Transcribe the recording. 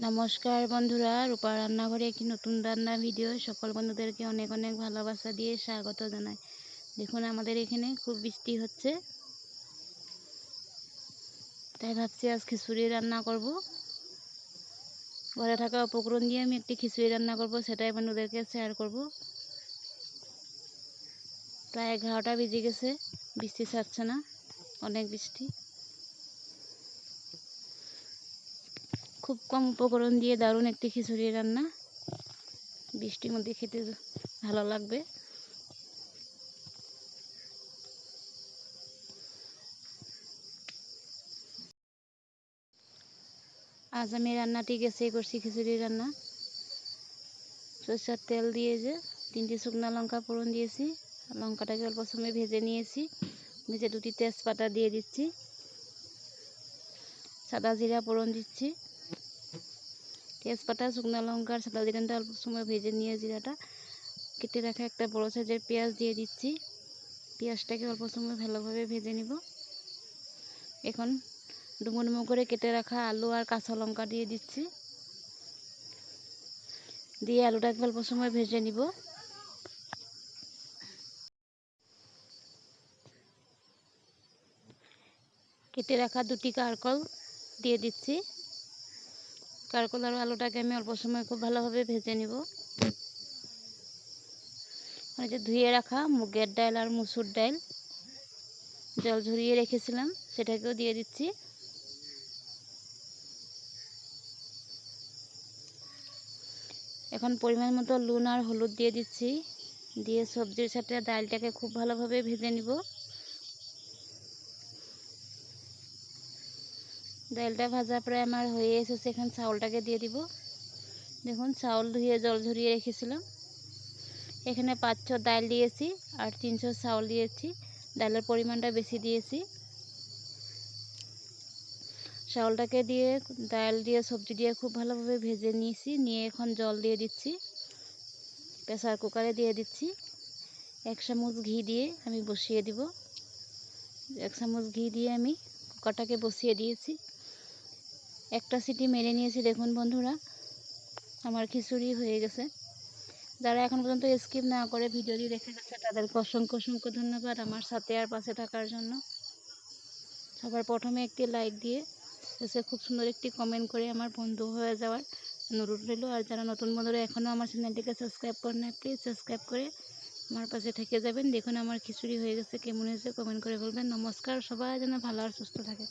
নমস্কার বন্ধুরা, রূপা রান্নাঘরে একটি নতুন রান্না ভিডিও সকল বন্ধুদেরকে অনেক অনেক ভালোবাসা দিয়ে স্বাগত জানাই। দেখুন আমাদের এখানে খুব বৃষ্টি হচ্ছে, তাই ভাবছি আজ খিচুড়ি রান্না করব। ঘরে থাকা উপকরণ দিয়ে আমি একটি খিচুড়ি রান্না করব, সেটাই বন্ধুদেরকে শেয়ার করব। প্রায় 11টা বেজে গেছে, বৃষ্টি ছাড়ছে না, অনেক বৃষ্টি। খুব কম উপকরণ দিয়ে দারুণ একটি খিচুড়ি রান্না, বৃষ্টির মধ্যে খেতে ভালো লাগবে। আজ আমি রান্নাটি গ্যাসেই করছি, খিচুড়ি রান্না। সরষের তেল দিয়ে যে 3টি শুকনো লঙ্কা ফোড়ন দিয়েছি, লঙ্কাটাকে অল্প সময় ভেজে নিয়েছি। ভেজে 2টি তেজপাতা দিয়ে দিচ্ছি, সাদা জিরা ফোড়ন দিচ্ছি। তেজপাতা, শুকনো লঙ্কা আর সাদা জিরাটা অল্প সময় ভেজে নিয়ে জিরাটা কেটে রাখা একটা বড় সাইজের পেঁয়াজ দিয়ে দিচ্ছি। পেঁয়াজটাকে অল্প সময় ভালোভাবে ভেজে নিব। এখন ডুমো ডুমো করে কেটে রাখা আলু আর কাঁচা লঙ্কা দিয়ে দিচ্ছি, দিয়ে আলুটাকে অল্প সময় ভেজে নিব। কেটে রাখা 2টি কাঁকরোল দিয়ে দিচ্ছি। কাঁকরোল আর আলুটাকে আমি অল্প সময় খুব ভালোভাবে ভেজে নিব। যে ধুয়ে রাখা মুগের ডাল আর মসুর ডাল জল ঝরিয়ে রেখেছিলাম, সেটাকেও দিয়ে দিচ্ছি। এখন পরিমাণ মতো নুন আর হলুদ দিয়ে দিচ্ছি, দিয়ে সবজির সাথে ডালটাকে খুব ভালোভাবে ভেজে নিব। ডালটা ভাজা প্রায় আমার হয়ে এসেছে, এখন চাউলটাকে দিয়ে দিব। দেখুন চাউল ধুয়ে জল ঝরিয়ে রেখেছিলাম, এখানে 500 ডাল দিয়েছি আর 300 চাউল দিয়েছি। ডালের পরিমাণটা বেশি দিয়েছি। চাউলটাকে দিয়ে ডাল দিয়ে সবজি দিয়ে খুব ভালোভাবে ভেজে নিয়েছি, নিয়ে এখন জল দিয়ে দিচ্ছি। প্রেসার কুকারে দিয়ে দিচ্ছি। 1 চামচ ঘি দিয়ে আমি বসিয়ে দিব। 1 চামচ ঘি দিয়ে আমি কুকারটাকে বসিয়ে দিয়েছি। একটা সিটি মেরে নিয়েছি। দেখুন বন্ধুরা, আমার খিচুড়ি হয়ে গেছে। যারা এখন পর্যন্ত স্কিপ না করে ভিডিওটি দেখে গেছে তাদেরকে অসংখ্য অসংখ্য ধন্যবাদ আমার সাথে আর পাশে থাকার জন্য। সবার প্রথমে একটি লাইক দিয়ে শেষে খুব সুন্দর একটি কমেন্ট করে আমার বন্ধু হয়ে যাওয়ার অনুরোধ রইল। আর যারা নতুন বন্ধুরা এখনও আমার চ্যানেলটিকে সাবস্ক্রাইব করেন না, প্লিজ সাবস্ক্রাইব করে আমার পাশে থেকে যাবেন। দেখুন আমার খিচুড়ি হয়ে গেছে, কেমন হয়েছে কমেন্ট করে বলবেন। নমস্কার, সবাই যেন ভালো আর সুস্থ থাকে।